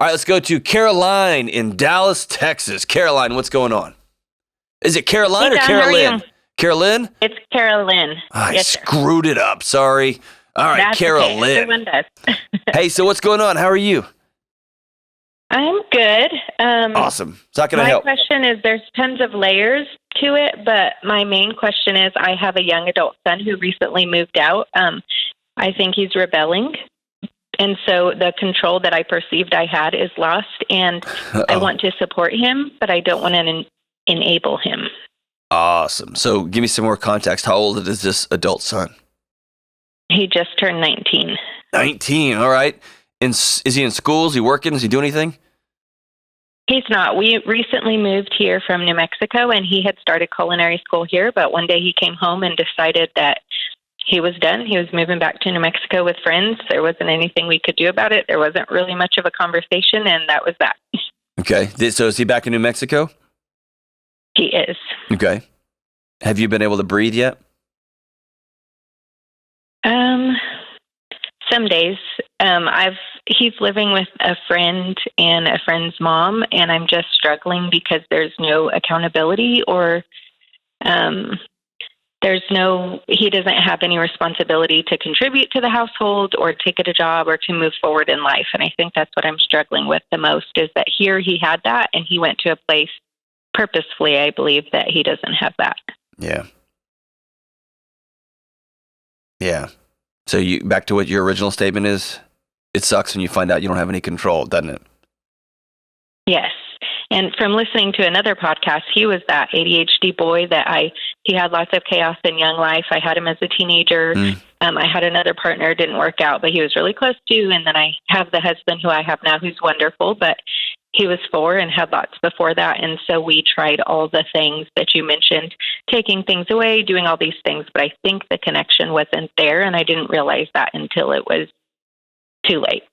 All right, let's go to Caroline in Dallas, Texas. Caroline, what's going on? Is it Caroline Hey, or Don, how are Carolyn? you? Carolyn? It's Carolyn. I Yes, sir. screwed it up. Sorry. All right, That's Carolyn. okay. Everyone does. Hey, so what's going on? How are you? I'm good. Awesome. So how can I My help? question is, there's tons of layers to it, but my main question is, I have a young adult son who recently moved out. I think he's rebelling. And so the control that I perceived I had is lost, and I want to support him, but I don't want to enable him. Awesome. So give me some more context. How old is this adult son? He just turned 19. 19. All right. Is he in school? Is he working? Is he doing anything? He's not. We recently moved here from New Mexico, and he had started culinary school here, but one day he came home and decided that he was done. He was moving back to New Mexico with friends. There wasn't anything we could do about it. There wasn't really much of a conversation, and that was that. Okay. So is he back in New Mexico? He is. Okay. Have you been able to breathe yet? Some days. He's living with a friend and a friend's mom, and I'm just struggling because there's no accountability, or he doesn't have any responsibility to contribute to the household or take a job or to move forward in life. And I think that's what I'm struggling with the most, is that here he had that, and he went to a place purposefully, I believe, that he doesn't have that. Yeah. Yeah. So you back to what your original statement is. It sucks when you find out you don't have any control, doesn't it? Yes. And from listening to another podcast, he was that ADHD boy that he had lots of chaos in young life. I had him as a teenager. I had another partner, didn't work out, but he was really close to. And then I have the husband who I have now, who's wonderful, but he was 4 and had lots before that. And so we tried all the things that you mentioned, taking things away, doing all these things. But I think the connection wasn't there, and I didn't realize that until it was too late.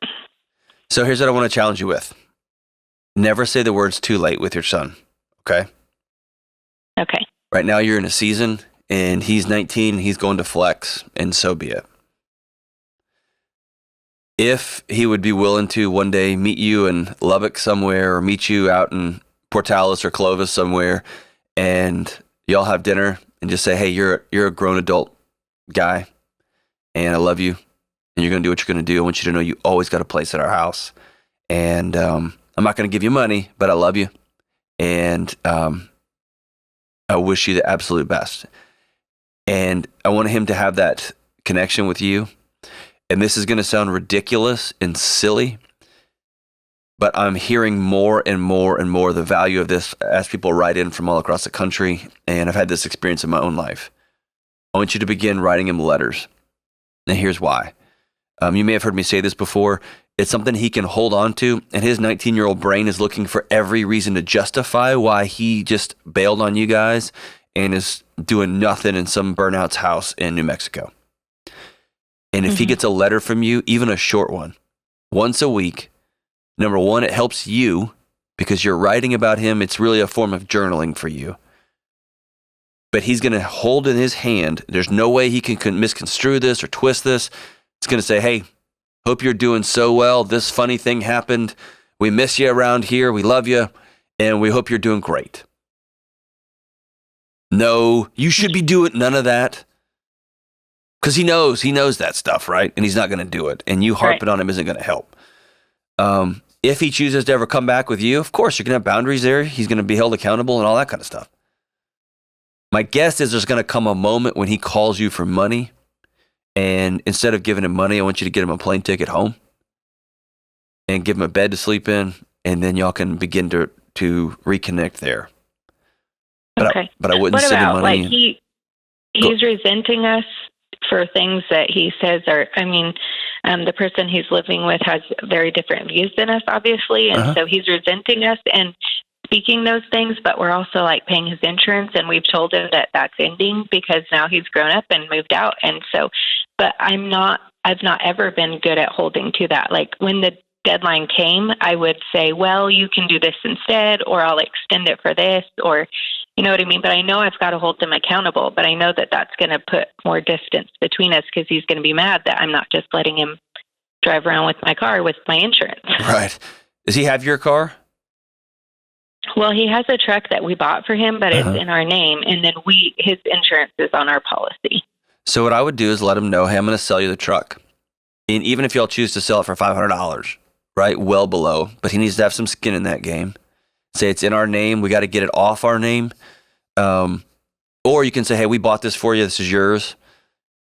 So here's what I want to challenge you with. Never say the words too late with your son, okay? Okay. Right now you're in a season, and he's 19, he's going to flex, and so be it. If he would be willing to one day meet you in Lubbock somewhere, or meet you out in Portales or Clovis somewhere, and y'all have dinner and just say, hey, you're a grown adult guy, and I love you, and you're going to do what you're going to do. I want you to know you always got a place at our house. And I'm not going to give you money, but I love you. And I wish you the absolute best. And I want him to have that connection with you. And this is going to sound ridiculous and silly, but I'm hearing more and more and more the value of this as people write in from all across the country. And I've had this experience in my own life. I want you to begin writing him letters. And here's why. You may have heard me say this before. It's something he can hold on to, and his 19-year-old brain is looking for every reason to justify why he just bailed on you guys and is doing nothing in some burnout's house in New Mexico. And if he gets a letter from you, even a short one, once a week, number one, it helps you because you're writing about him. It's really a form of journaling for you. But he's going to hold in his hand. There's no way he can misconstrue this or twist this. It's going to say, hey, hope you're doing so well. This funny thing happened. We miss you around here. We love you. And we hope you're doing great. No, you should be doing none of that. Because he knows that stuff, right? And he's not going to do it. And you harping on him isn't going to help. If he chooses to ever come back with you, of course, you're going to have boundaries there. He's going to be held accountable and all that kind of stuff. My guess is there's going to come a moment when he calls you for money. And instead of giving him money, I want you to get him a plane ticket home and give him a bed to sleep in. And then y'all can begin to reconnect there. But okay. But I wouldn't what send him about, money. like, he's resenting us for things that he says are, the person he's living with has very different views than us, obviously. And so he's resenting us and speaking those things, but we're also like paying his insurance, and we've told him that that's ending because now he's grown up and moved out. And so, but I've not ever been good at holding to that. Like when the deadline came, I would say, well, you can do this instead, or I'll extend it for this, or, you know what I mean? But I know I've got to hold them accountable, but I know that that's going to put more distance between us because he's going to be mad that I'm not just letting him drive around with my car with my insurance. Right. Does he have your car? Well, he has a truck that we bought for him, but it's in our name, and then his insurance is on our policy. So what I would do is let him know, hey, I'm going to sell you the truck. And even if y'all choose to sell it for $500, right? Well below, but he needs to have some skin in that game. Say it's in our name. We got to get it off our name. Or you can say, hey, we bought this for you. This is yours.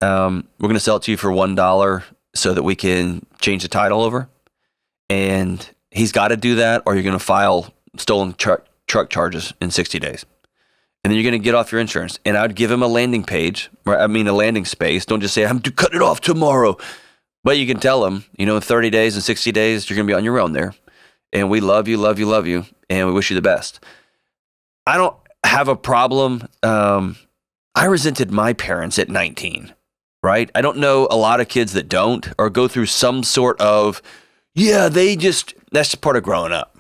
We're going to sell it to you for $1 so that we can change the title over. And he's got to do that, or you're going to file stolen truck charges in 60 days. And then you're going to get off your insurance. And I'd give him a landing page, right? I mean, a landing space. Don't just say, I'm cutting it off tomorrow. But you can tell him, in 30 days and 60 days, you're going to be on your own there. And we love you, love you, love you. And we wish you the best. I don't have a problem. I resented my parents at 19, right? I don't know a lot of kids that don't, or go through some sort of, that's part of growing up.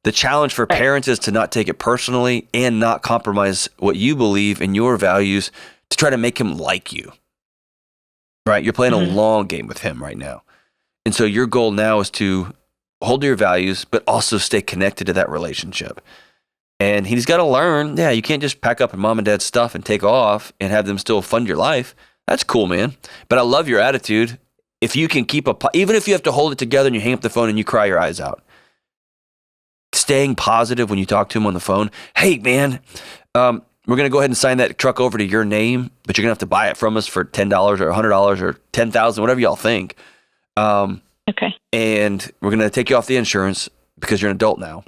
The challenge for parents is to not take it personally and not compromise what you believe in your values to try to make him like you, right? You're playing a long game with him right now. And so your goal now is to hold to your values, but also stay connected to that relationship. And he's got to learn, you can't just pack up mom and dad's stuff and take off and have them still fund your life. That's cool, man. But I love your attitude. If you can even if you have to hold it together and you hang up the phone and you cry your eyes out, staying positive when you talk to him on the phone. Hey, man, we're going to go ahead and sign that truck over to your name, but you're going to have to buy it from us for $10 or $100 or $10,000, whatever y'all think. Okay. And we're going to take you off the insurance because you're an adult now.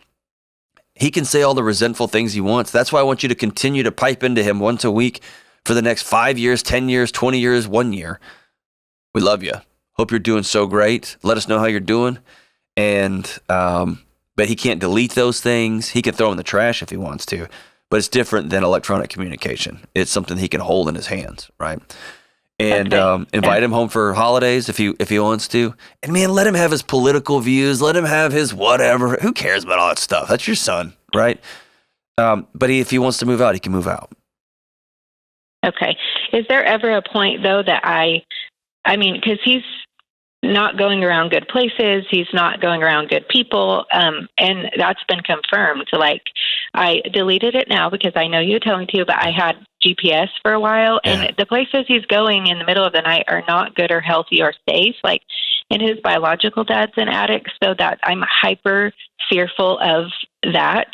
He can say all the resentful things he wants. That's why I want you to continue to pipe into him once a week for the next 5 years, 10 years, 20 years, 1 year. We love you. Hope you're doing so great. Let us know how you're doing. And, but he can't delete those things. He can throw them in the trash if he wants to, but it's different than electronic communication. It's something he can hold in his hands, right? And invite him home for holidays if he wants to. And man, let him have his political views. Let him have his whatever. Who cares about all that stuff? That's your son, right? But if he wants to move out, he can move out. Okay. Is there ever a point though that I mean, because he's not going around good places, he's not going around good people, and that's been confirmed. So, like, I deleted it now because I know you told me to, but I had GPS for a while, and the places he's going in the middle of the night are not good or healthy or safe. Like, and his biological dad's an addict, so that I'm hyper fearful of that.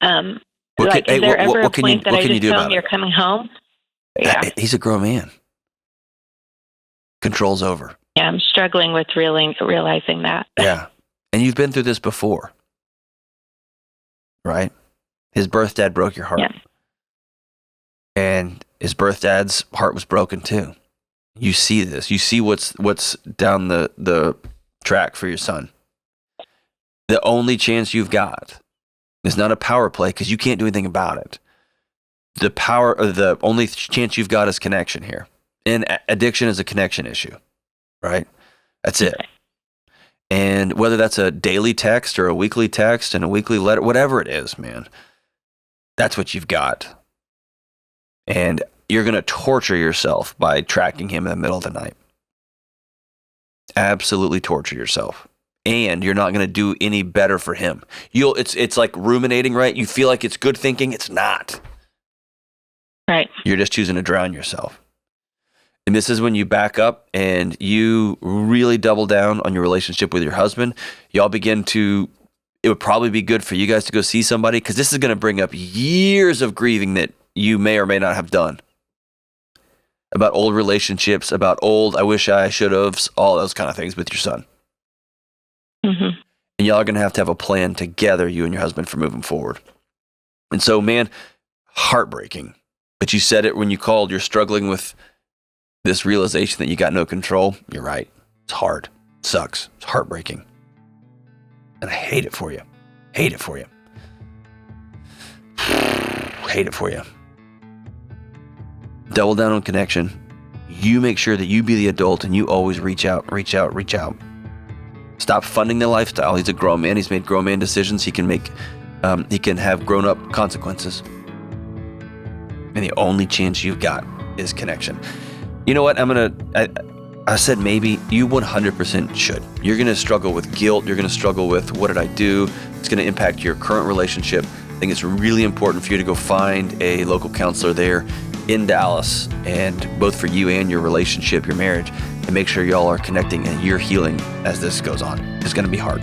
Is there ever a point that I just tell him you're coming home? Yeah, he's a grown man. Control's over. Yeah, I'm struggling with realizing that. Yeah. And you've been through this before, right? His birth dad broke your heart. Yeah. And his birth dad's heart was broken too. You see this. You see what's down the track for your son. The only chance you've got is not a power play because you can't do anything about it. The only chance you've got is connection here. And addiction is a connection issue, right? That's it. And whether that's a daily text or a weekly text and a weekly letter, whatever it is, man, that's what you've got. And you're going to torture yourself by tracking him in the middle of the night. Absolutely torture yourself. And you're not going to do any better for him. It's like ruminating, right? You feel like it's good thinking. It's not. Right. You're just choosing to drown yourself. And this is when you back up and you really double down on your relationship with your husband. Y'all it would probably be good for you guys to go see somebody because this is going to bring up years of grieving that you may or may not have done. About old relationships, about I wish I should have, all those kind of things with your son. Mm-hmm. And y'all are going to have a plan together, you and your husband, for moving forward. And so, man, heartbreaking. But you said it when you called, you're struggling with this realization that you got no control. You're right. It's hard. It sucks. It's heartbreaking. And I hate it for you. Hate it for you. Hate it for you. Double down on connection. You make sure that you be the adult and you always reach out. Stop funding the lifestyle. He's a grown man. He's made grown man decisions. He can have grown up consequences. And the only chance you've got is connection. You know what? I I said maybe. You 100% should. You're going to struggle with guilt. You're going to struggle with, what did I do? It's going to impact your current relationship. I think it's really important for you to go find a local counselor there in Dallas, and both for you and your relationship, your marriage, and make sure y'all are connecting and you're healing as this goes on. It's going to be hard.